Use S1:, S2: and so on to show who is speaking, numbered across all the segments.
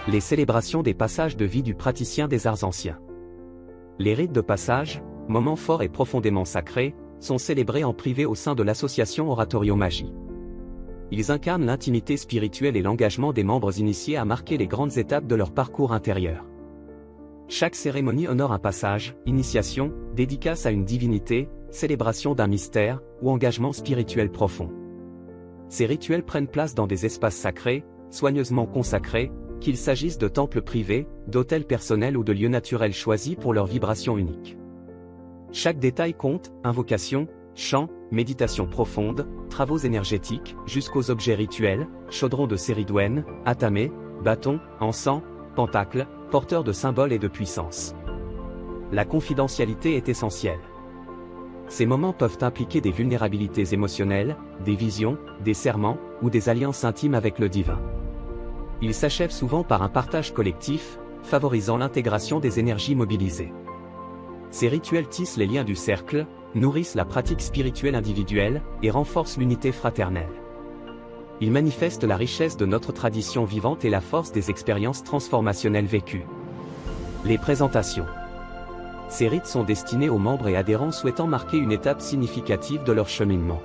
S1: Les célébrations des passages de vie du praticien des arts anciens. Les rites de passage, moments forts et profondément sacrés, sont célébrés en privé au sein de l'association Oratorio Magie. Ils incarnent l'intimité spirituelle et l'engagement des membres initiés à marquer les grandes étapes de leur parcours intérieur. Chaque cérémonie honore un passage, initiation, dédicace à une divinité, célébration d'un mystère, ou engagement spirituel profond. Ces rituels prennent place dans des espaces sacrés, soigneusement consacrés, qu'il s'agisse de temples privés, d'hôtels personnels ou de lieux naturels choisis pour leur vibration unique. Chaque détail compte, invocation, chant, méditation profonde, travaux énergétiques, jusqu'aux objets rituels, chaudrons de séridouène, atamé, bâtons, encens, pentacles, porteurs de symboles et de puissance. La confidentialité est essentielle. Ces moments peuvent impliquer des vulnérabilités émotionnelles, des visions, des serments, ou des alliances intimes avec le divin. Ils s'achèvent souvent par un partage collectif, favorisant l'intégration des énergies mobilisées. Ces rituels tissent les liens du cercle, nourrissent la pratique spirituelle individuelle, et renforcent l'unité fraternelle. Ils manifestent la richesse de notre tradition vivante et la force des expériences transformationnelles vécues. Les présentations. Ces rites sont destinés aux membres et adhérents souhaitant marquer une étape significative de leur cheminement.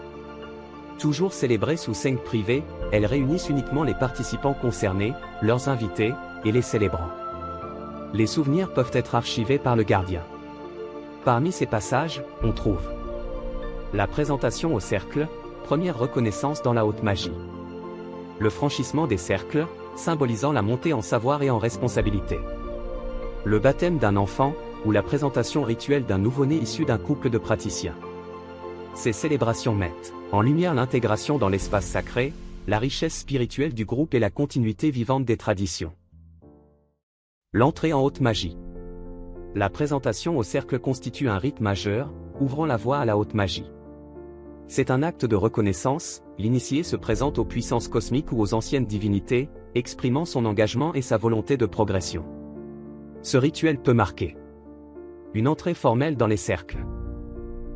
S1: Toujours célébrées sous seing privé, elles réunissent uniquement les participants concernés, leurs invités, et les célébrants. Les souvenirs peuvent être archivés par le gardien. Parmi ces passages, on trouve la présentation au cercle, première reconnaissance dans la haute magie. Le franchissement des cercles, symbolisant la montée en savoir et en responsabilité. Le baptême d'un enfant, ou la présentation rituelle d'un nouveau-né issu d'un couple de praticiens. Ces célébrations mettent en lumière l'intégration dans l'espace sacré, la richesse spirituelle du groupe et la continuité vivante des traditions. L'entrée en haute magie. La présentation au cercle constitue un rite majeur, ouvrant la voie à la haute magie. C'est un acte de reconnaissance, l'initié se présente aux puissances cosmiques ou aux anciennes divinités, exprimant son engagement et sa volonté de progression. Ce rituel peut marquer une entrée formelle dans les cercles,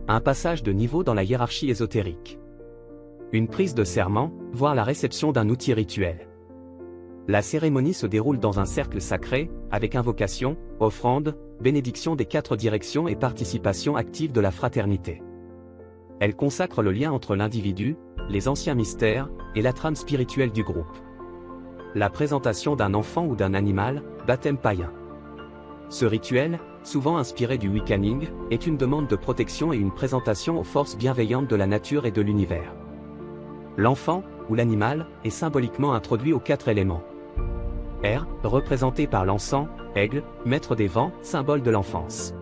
S1: un passage de niveau dans la hiérarchie ésotérique, une prise de serment, voire la réception d'un outil rituel. La cérémonie se déroule dans un cercle sacré, avec invocation, offrande, bénédiction des 4 directions et participation active de la fraternité. Elle consacre le lien entre l'individu, les anciens mystères, et la trame spirituelle du groupe. La présentation d'un enfant ou d'un animal, baptême païen. Ce rituel, souvent inspiré du Wiccaning, est une demande de protection et une présentation aux forces bienveillantes de la nature et de l'univers. L'enfant, ou l'animal, est symboliquement introduit aux 4 éléments. Air, représenté par l'encens, aigle, maître des vents, symbole de l'enfance.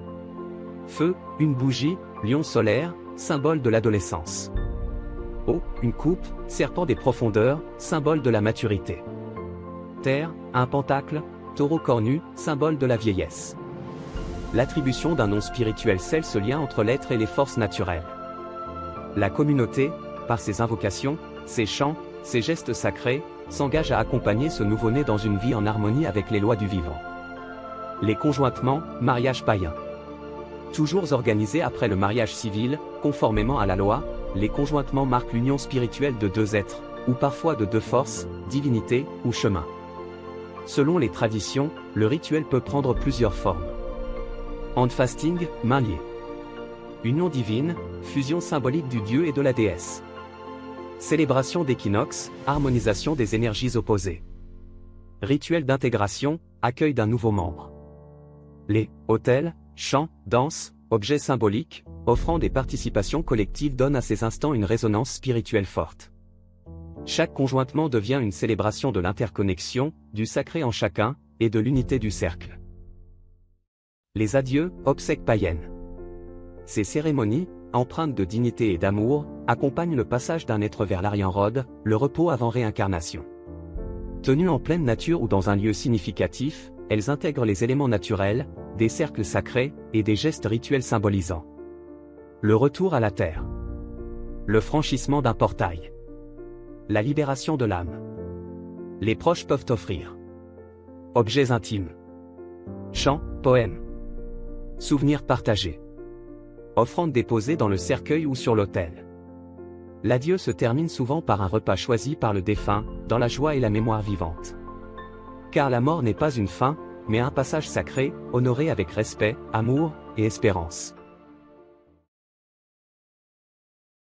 S1: Feu, une bougie, lion solaire, symbole de l'adolescence. Eau, une coupe, serpent des profondeurs, symbole de la maturité. Terre, un pentacle, taureau cornu, symbole de la vieillesse. L'attribution d'un nom spirituel scelle ce lien entre l'être et les forces naturelles. La communauté, par ses invocations, ses chants, ses gestes sacrés, s'engage à accompagner ce nouveau-né dans une vie en harmonie avec les lois du vivant. Les conjointements, mariage païen. Toujours organisés après le mariage civil, conformément à la loi, les conjointements marquent l'union spirituelle de 2 êtres, ou parfois de 2 forces, divinités ou chemins. Selon les traditions, le rituel peut prendre plusieurs formes. Handfasting, main liée. Union divine, fusion symbolique du dieu et de la déesse. Célébration d'équinoxe, harmonisation des énergies opposées. Rituel d'intégration, accueil d'un nouveau membre. Les hôtels, chants, danses, objets symboliques, offrant des participations collectives donnent à ces instants une résonance spirituelle forte. Chaque conjointement devient une célébration de l'interconnexion, du sacré en chacun, et de l'unité du cercle. Les adieux, obsèques païennes. Ces cérémonies, empreintes de dignité et d'amour, accompagnent le passage d'un être vers l'Arianrod, le repos avant réincarnation. Tenues en pleine nature ou dans un lieu significatif, elles intègrent les éléments naturels, des cercles sacrés, et des gestes rituels symbolisants le retour à la terre, le franchissement d'un portail, la libération de l'âme. Les proches peuvent offrir objets intimes, chants, poèmes, souvenirs partagés, offrandes déposées dans le cercueil ou sur l'autel. L'adieu se termine souvent par un repas choisi par le défunt, dans la joie et la mémoire vivante. Car la mort n'est pas une fin, mais un passage sacré, honoré avec respect, amour et espérance.